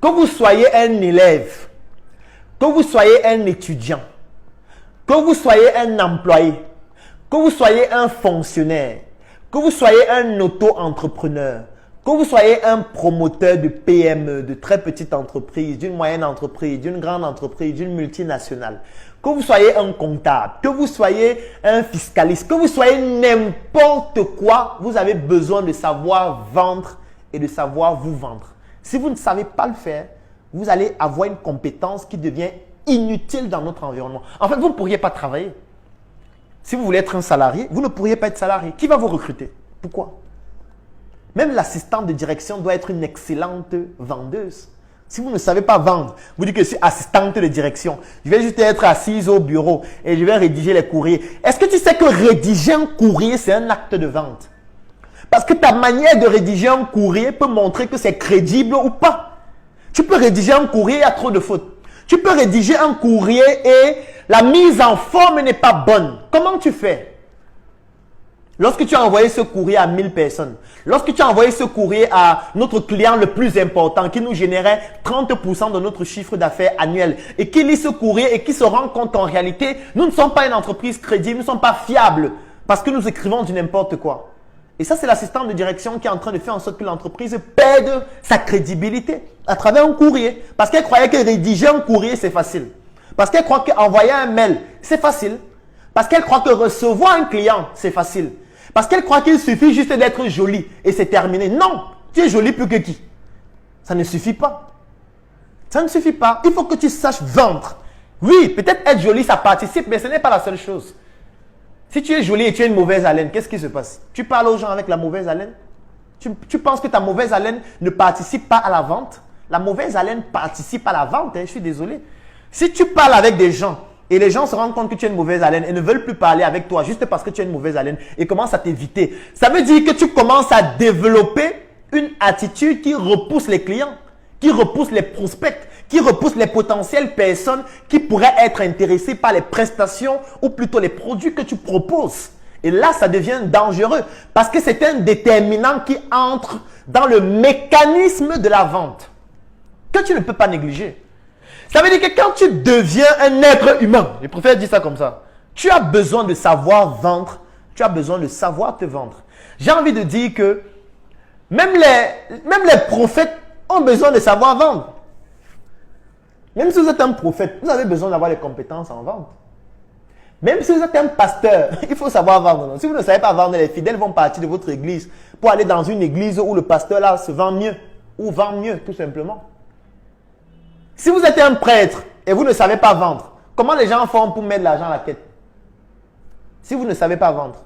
Que vous soyez un élève, que vous soyez un étudiant, que vous soyez un employé, que vous soyez un fonctionnaire, que vous soyez un auto-entrepreneur, que vous soyez un promoteur de PME, de très petite entreprise, d'une moyenne entreprise, d'une grande entreprise, d'une multinationale, que vous soyez un comptable, que vous soyez un fiscaliste, que vous soyez n'importe quoi, vous avez besoin de savoir vendre et de savoir vous vendre. Si vous ne savez pas le faire, vous allez avoir une compétence qui devient inutile dans notre environnement. En fait, vous ne pourriez pas travailler. Si vous voulez être un salarié, vous ne pourriez pas être salarié. Qui va vous recruter? Pourquoi? Même l'assistante de direction doit être une excellente vendeuse. Si vous ne savez pas vendre, vous dites que je suis assistante de direction. Je vais juste être assise au bureau et je vais rédiger les courriers. Est-ce que tu sais que rédiger un courrier, c'est un acte de vente? Parce que ta manière de rédiger un courrier peut montrer que c'est crédible ou pas. Tu peux rédiger un courrier, il y a trop de fautes. Tu peux rédiger un courrier et la mise en forme n'est pas bonne. Comment tu fais? Lorsque tu as envoyé ce courrier à 1000 personnes, lorsque tu as envoyé ce courrier à notre client le plus important qui nous générait 30% de notre chiffre d'affaires annuel et qui lit ce courrier et qui se rend compte qu'en réalité, nous ne sommes pas une entreprise crédible, nous ne sommes pas fiables parce que nous écrivons du n'importe quoi. Et ça, c'est l'assistant de direction qui est en train de faire en sorte que l'entreprise perde sa crédibilité à travers un courrier. Parce qu'elle croyait que rédiger un courrier, c'est facile. Parce qu'elle croit qu'envoyer un mail, c'est facile. Parce qu'elle croit que recevoir un client, c'est facile. Parce qu'elle croit qu'il suffit juste d'être jolie et c'est terminé. Non, tu es jolie plus que qui? Ça ne suffit pas. Ça ne suffit pas. Il faut que tu saches vendre. Oui, peut-être être jolie, ça participe, mais ce n'est pas la seule chose. Si tu es jolie et tu as une mauvaise haleine, qu'est-ce qui se passe? Tu parles aux gens avec la mauvaise haleine? Tu penses que ta mauvaise haleine ne participe pas à la vente? La mauvaise haleine participe à la vente, hein, je suis désolé. Si tu parles avec des gens et les gens se rendent compte que tu as une mauvaise haleine et ne veulent plus parler avec toi juste parce que tu as une mauvaise haleine et commencent à t'éviter, ça veut dire que tu commences à développer une attitude qui repousse les clients, qui repousse les prospects, qui repousse les potentielles personnes qui pourraient être intéressées par les prestations ou plutôt les produits que tu proposes. Et là, ça devient dangereux parce que c'est un déterminant qui entre dans le mécanisme de la vente que tu ne peux pas négliger. Ça veut dire que quand tu deviens un être humain, je préfère dire ça comme ça, tu as besoin de savoir vendre, tu as besoin de savoir te vendre. J'ai envie de dire que même les prophètes ont besoin de savoir vendre. Même si vous êtes un prophète, vous avez besoin d'avoir les compétences en vente. Même si vous êtes un pasteur, il faut savoir vendre. Si vous ne savez pas vendre, les fidèles vont partir de votre église pour aller dans une église où le pasteur là se vend mieux ou vend mieux tout simplement. Si vous êtes un prêtre et vous ne savez pas vendre, comment les gens font pour mettre l'argent à la quête? Si vous ne savez pas vendre,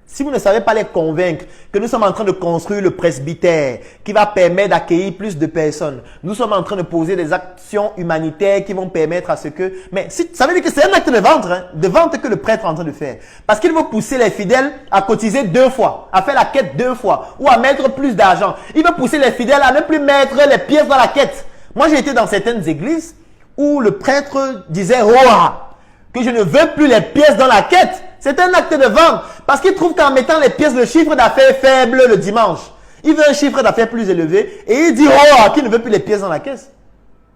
si vous ne savez pas les convaincre que nous sommes en train de construire le presbytère qui va permettre d'accueillir plus de personnes, nous sommes en train de poser des actions humanitaires qui vont permettre à ce que... Mais ça veut dire que c'est un acte de vente, hein, de vente que le prêtre est en train de faire. Parce qu'il veut pousser les fidèles à cotiser 2 fois, à faire la quête 2 fois ou à mettre plus d'argent. Il veut pousser les fidèles à ne plus mettre les pièces dans la quête. Moi, j'ai été dans certaines églises où le prêtre disait « Roa !» que je ne veux plus les pièces dans la quête. C'est un acte de vente. Parce qu'il trouve qu'en mettant les pièces, le chiffre d'affaires est faible le dimanche. Il veut un chiffre d'affaires plus élevé et il dit « Oh, qu'il ne veut plus les pièces dans la caisse. »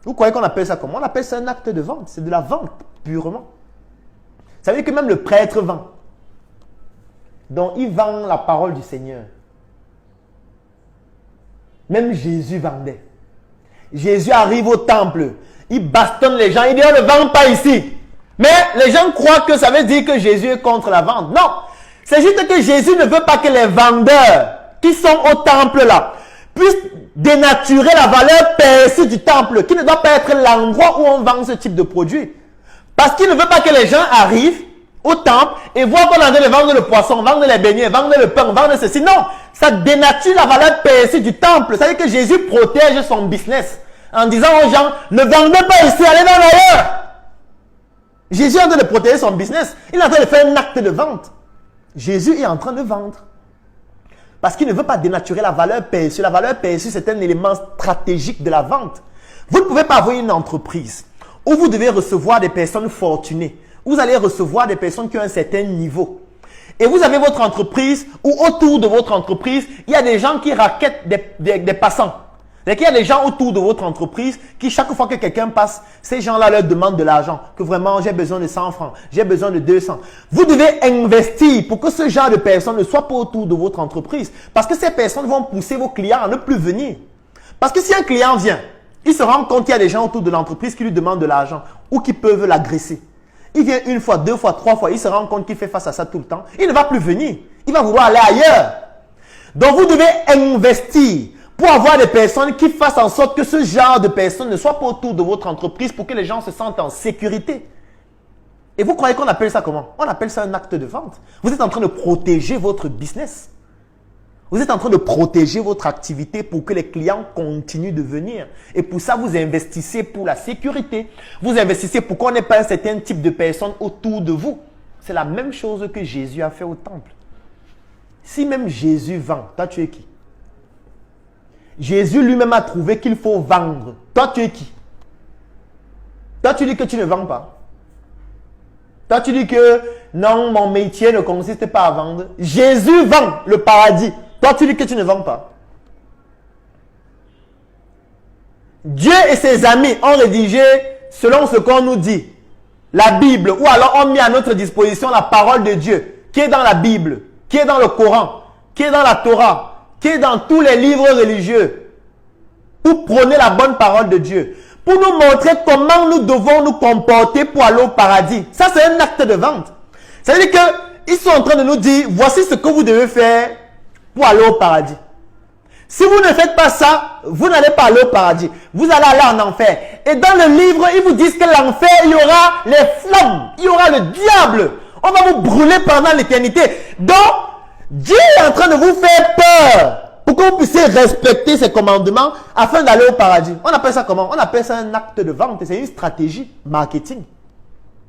Vous croyez qu'on appelle ça comment? On appelle ça un acte de vente. C'est de la vente, purement. Ça veut dire que même le prêtre vend. Donc, il vend la parole du Seigneur. Même Jésus vendait. Jésus arrive au temple. Il bastonne les gens. Il dit « On ne vend pas ici. » Mais les gens croient que ça veut dire que Jésus est contre la vente. Non. C'est juste que Jésus ne veut pas que les vendeurs qui sont au temple là puissent dénaturer la valeur perçue du temple, qui ne doit pas être l'endroit où on vend ce type de produit. Parce qu'il ne veut pas que les gens arrivent au temple et voient qu'on est en train de vendre le poisson, vendre les beignets, vendre le pain, vendre ceci. Non. Ça dénature la valeur perçue du temple. Ça veut dire que Jésus protège son business en disant aux gens, ne vendez pas ici, allez dans ailleurs. Jésus est en train de protéger son business. Il est en train de faire un acte de vente. Jésus est en train de vendre. Parce qu'il ne veut pas dénaturer la valeur perçue. La valeur perçue, c'est un élément stratégique de la vente. Vous ne pouvez pas avoir une entreprise où vous devez recevoir des personnes fortunées. Vous allez recevoir des personnes qui ont un certain niveau. Et vous avez votre entreprise où autour de votre entreprise, il y a des gens qui raquettent des passants. C'est qu'il y a des gens autour de votre entreprise qui, chaque fois que quelqu'un passe, ces gens-là leur demandent de l'argent. Que vraiment, j'ai besoin de 100 francs, j'ai besoin de 200. Vous devez investir pour que ce genre de personnes ne soient pas autour de votre entreprise. Parce que ces personnes vont pousser vos clients à ne plus venir. Parce que si un client vient, il se rend compte qu'il y a des gens autour de l'entreprise qui lui demandent de l'argent ou qui peuvent l'agresser. Il vient une fois, deux fois, trois fois, il se rend compte qu'il fait face à ça tout le temps. Il ne va plus venir. Il va vouloir aller ailleurs. Donc, vous devez investir pour avoir des personnes qui fassent en sorte que ce genre de personnes ne soient pas autour de votre entreprise pour que les gens se sentent en sécurité. Et vous croyez qu'on appelle ça comment? On appelle ça un acte de vente. Vous êtes en train de protéger votre business. Vous êtes en train de protéger votre activité pour que les clients continuent de venir. Et pour ça, vous investissez pour la sécurité. Vous investissez pour qu'on n'ait pas un certain type de personnes autour de vous. C'est la même chose que Jésus a fait au temple. Si même Jésus vend, toi tu es qui? Jésus lui-même a trouvé qu'il faut vendre. Toi, tu es qui? Toi, tu dis que tu ne vends pas. Toi, tu dis que non, mon métier ne consiste pas à vendre. Jésus vend le paradis. Toi, tu dis que tu ne vends pas. Dieu et ses amis ont rédigé selon ce qu'on nous dit. La Bible, ou alors ont mis à notre disposition la parole de Dieu qui est dans la Bible, qui est dans le Coran, qui est dans la Torah, qui est dans tous les livres religieux, pour prôner la bonne parole de Dieu, pour nous montrer comment nous devons nous comporter pour aller au paradis. Ça, c'est un acte de vente. C'est-à-dire qu'ils sont en train de nous dire, voici ce que vous devez faire pour aller au paradis. Si vous ne faites pas ça, vous n'allez pas aller au paradis. Vous allez aller en enfer. Et dans le livre, ils vous disent que l'enfer, il y aura les flammes, il y aura le diable. On va vous brûler pendant l'éternité. Donc, Dieu est en train de vous faire peur pour que vous puissiez respecter ses commandements afin d'aller au paradis. On appelle ça comment? On appelle ça un acte de vente. C'est une stratégie marketing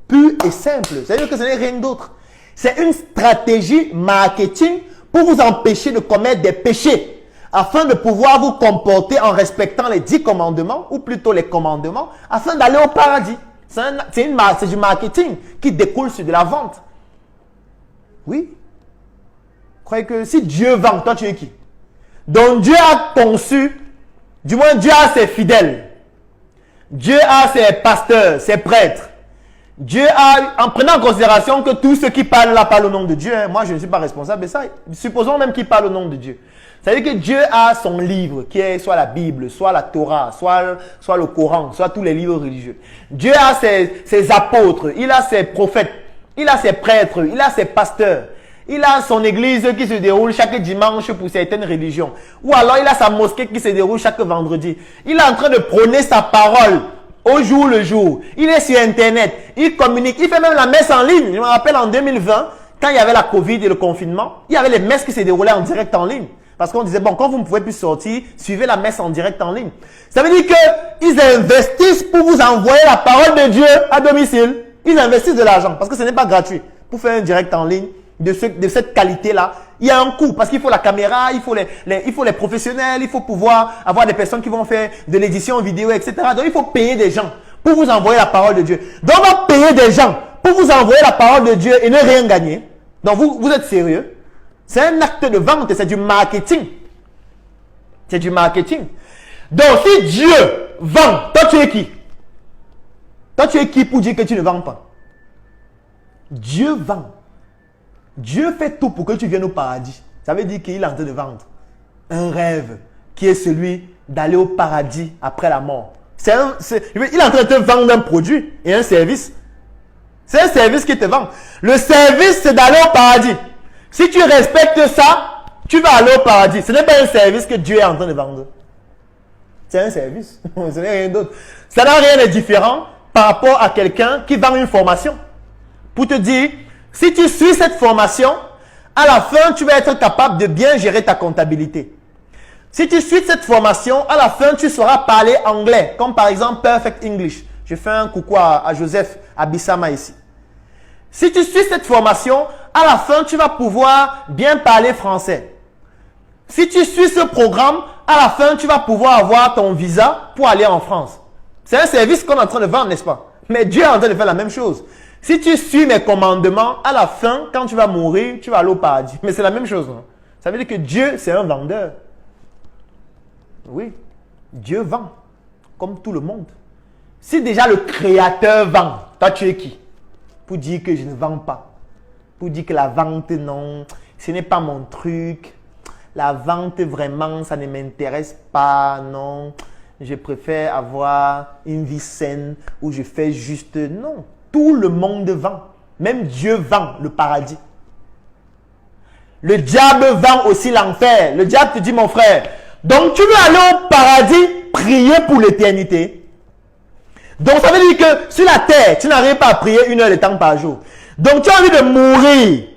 pure et simple. C'est-à-dire que ce n'est rien d'autre. C'est une stratégie marketing pour vous empêcher de commettre des péchés afin de pouvoir vous comporter en respectant les 10 commandements ou plutôt les commandements afin d'aller au paradis. C'est du marketing qui découle sur de la vente. Oui. Croyez que si Dieu vend, toi tu es qui? Donc Dieu a conçu, du moins Dieu a ses fidèles. Dieu a ses pasteurs, ses prêtres. Dieu a, en prenant en considération que tous ceux qui parlent là parlent au nom de Dieu. Moi je ne suis pas responsable de ça. Supposons même qu'ils parlent au nom de Dieu. Ça veut dire que Dieu a son livre, qui est soit la Bible, soit la Torah, soit le Coran, soit tous les livres religieux. Dieu a ses apôtres, il a ses prophètes, il a ses prêtres, il a ses pasteurs. Il a son église qui se déroule chaque dimanche pour certaines religions. Ou alors il a sa mosquée qui se déroule chaque vendredi. Il est en train de prôner sa parole au jour le jour. Il est sur Internet. Il communique. Il fait même la messe en ligne. Je me rappelle en 2020, quand il y avait la Covid et le confinement, il y avait les messes qui se déroulaient en direct en ligne. Parce qu'on disait, bon, quand vous ne pouvez plus sortir, suivez la messe en direct en ligne. Ça veut dire qu'ils investissent pour vous envoyer la parole de Dieu à domicile. Ils investissent de l'argent parce que ce n'est pas gratuit. Pour faire un direct en ligne, de cette qualité-là, il y a un coût parce qu'il faut la caméra, il faut les professionnels, il faut pouvoir avoir des personnes qui vont faire de l'édition vidéo, etc. Donc, il faut payer des gens pour vous envoyer la parole de Dieu. Donc, on va payer des gens pour vous envoyer la parole de Dieu et ne rien gagner. Donc, vous êtes sérieux? C'est un acte de vente, c'est du marketing. C'est du marketing. Donc, si Dieu vend, toi, tu es qui? Toi, tu es qui pour dire que tu ne vends pas? Dieu vend. Dieu fait tout pour que tu viennes au paradis. Ça veut dire qu'il est en train de vendre un rêve qui est celui d'aller au paradis après la mort. Il est en train de te vendre un produit et un service. C'est un service qui te vend. Le service, c'est d'aller au paradis. Si tu respectes ça, tu vas aller au paradis. Ce n'est pas un service que Dieu est en train de vendre. C'est un service. Ce n'est rien d'autre. Ça n'a rien de différent par rapport à quelqu'un qui vend une formation. Pour te dire, si tu suis cette formation, à la fin, tu vas être capable de bien gérer ta comptabilité. Si tu suis cette formation, à la fin, tu sauras parler anglais, comme par exemple Perfect English. Je fais un coucou à Joseph, à Bissama ici. Si tu suis cette formation, à la fin, tu vas pouvoir bien parler français. Si tu suis ce programme, à la fin, tu vas pouvoir avoir ton visa pour aller en France. C'est un service qu'on est en train de vendre, n'est-ce pas? Mais Dieu est en train de faire la même chose. Si tu suis mes commandements, à la fin, quand tu vas mourir, tu vas aller au paradis. Mais c'est la même chose. Non? Ça veut dire que Dieu, c'est un vendeur. Oui. Dieu vend, comme tout le monde. Si déjà le Créateur vend, toi tu es qui? Pour dire que je ne vends pas. Pour dire que la vente, non, ce n'est pas mon truc. La vente, vraiment, ça ne m'intéresse pas, non. Je préfère avoir une vie saine où je fais juste... Non, tout le monde vend. Même Dieu vend le paradis. Le diable vend aussi l'enfer. Le diable te dit, mon frère, donc tu veux aller au paradis, prier pour l'éternité. Donc ça veut dire que sur la terre, tu n'arrives pas à prier 1 heure de temps par jour. Donc tu as envie de mourir,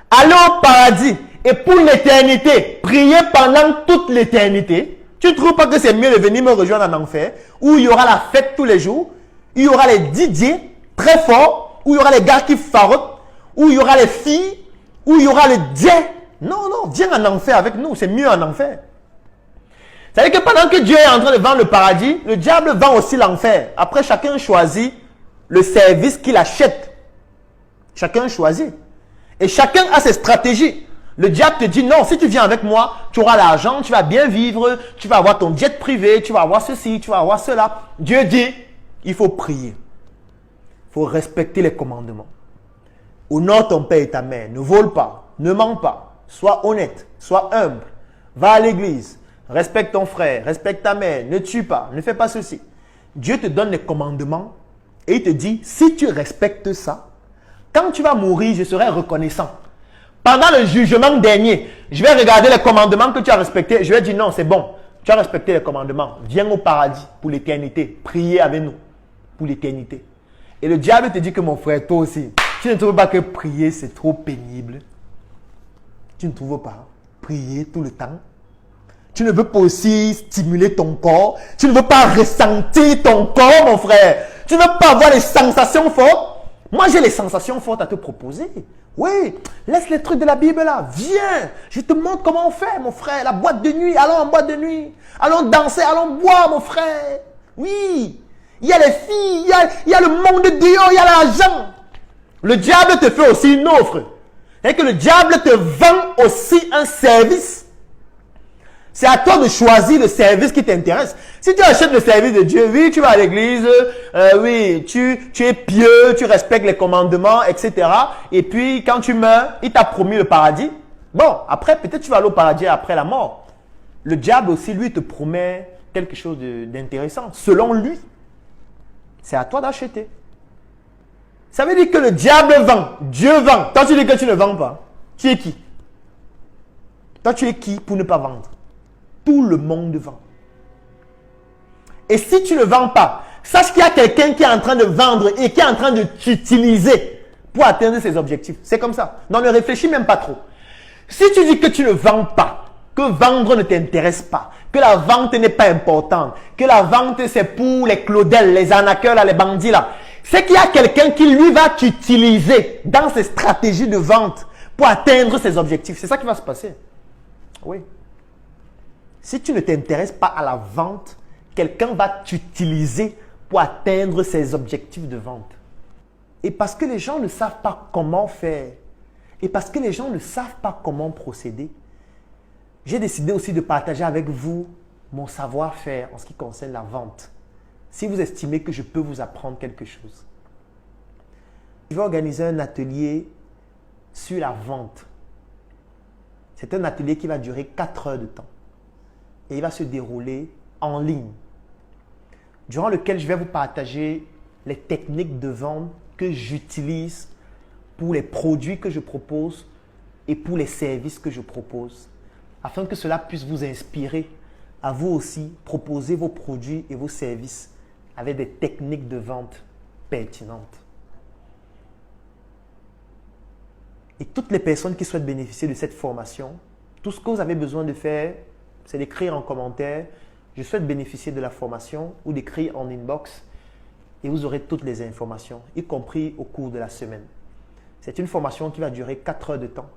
aller au paradis et pour l'éternité, prier pendant toute l'éternité. Tu ne trouves pas que c'est mieux de venir me rejoindre en enfer, où il y aura la fête tous les jours, il y aura les DJ très forts, où il y aura les gars qui farotent, où il y aura les filles, où il y aura les dieux. Non, non, viens en enfer avec nous, c'est mieux en enfer. C'est-à-dire que pendant que Dieu est en train de vendre le paradis, le diable vend aussi l'enfer. Après, chacun choisit le service qu'il achète. Chacun choisit. Et chacun a ses stratégies. Le diable te dit non, si tu viens avec moi, tu auras l'argent, tu vas bien vivre, tu vas avoir ton jet privé, tu vas avoir ceci, tu vas avoir cela. Dieu dit, il faut prier. Il faut respecter les commandements. Honore ton père et ta mère, ne vole pas, ne mens pas, sois honnête, sois humble, va à l'église, respecte ton frère, respecte ta mère, ne tue pas, ne fais pas ceci. Dieu te donne les commandements et il te dit, si tu respectes ça, quand tu vas mourir, je serai reconnaissant. Pendant le jugement dernier, je vais regarder les commandements que tu as respectés. Je vais dire non, c'est bon. Tu as respecté les commandements. Viens au paradis pour l'éternité. Priez avec nous pour l'éternité. Et le diable te dit que mon frère, toi aussi, tu ne trouves pas que prier c'est trop pénible? Tu ne trouves pas? Prier tout le temps. Tu ne veux pas aussi stimuler ton corps. Tu ne veux pas ressentir ton corps, mon frère. Tu ne veux pas avoir les sensations fortes. Moi, j'ai les sensations fortes à te proposer. Oui, laisse les trucs de la Bible là. Viens, je te montre comment on fait, mon frère. La boîte de nuit, allons en boîte de nuit. Allons danser, allons boire, mon frère. Oui, il y a les filles, il y a le monde de Dieu, il y a l'argent. Le diable te fait aussi une offre. Et que le diable te vend aussi un service. C'est à toi de choisir le service qui t'intéresse. Si tu achètes le service de Dieu, oui, tu vas à l'église, oui, tu es pieux, tu respectes les commandements, etc. Et puis, quand tu meurs, il t'a promis le paradis. Bon, après, peut-être tu vas aller au paradis après la mort. Le diable aussi, lui, te promet quelque chose d'intéressant. Selon lui, c'est à toi d'acheter. Ça veut dire que le diable vend, Dieu vend. Toi, tu dis que tu ne vends pas. Tu es qui? Toi, tu es qui pour ne pas vendre? Tout le monde vend. Et si tu ne vends pas, sache qu'il y a quelqu'un qui est en train de vendre et qui est en train de t'utiliser pour atteindre ses objectifs. C'est comme ça. Non, ne réfléchis même pas trop. Si tu dis que tu ne vends pas, que vendre ne t'intéresse pas, que la vente n'est pas importante, que la vente c'est pour les Claudel, les arnaqueurs, là, les bandits là, c'est qu'il y a quelqu'un qui lui va t'utiliser dans ses stratégies de vente pour atteindre ses objectifs. C'est ça qui va se passer. Oui. Si tu ne t'intéresses pas à la vente, quelqu'un va t'utiliser pour atteindre ses objectifs de vente. Et parce que les gens ne savent pas comment faire, et parce que les gens ne savent pas comment procéder, j'ai décidé aussi de partager avec vous mon savoir-faire en ce qui concerne la vente. Si vous estimez que je peux vous apprendre quelque chose. Je vais organiser un atelier sur la vente. C'est un atelier qui va durer 4 heures de temps. Et il va se dérouler en ligne, durant lequel je vais vous partager les techniques de vente que j'utilise pour les produits que je propose et pour les services que je propose, afin que cela puisse vous inspirer à vous aussi proposer vos produits et vos services avec des techniques de vente pertinentes. Et toutes les personnes qui souhaitent bénéficier de cette formation, tout ce que vous avez besoin de faire, c'est d'écrire en commentaire « Je souhaite bénéficier de la formation » ou d'écrire en inbox et vous aurez toutes les informations, y compris au cours de la semaine. C'est une formation qui va durer 4 heures de temps.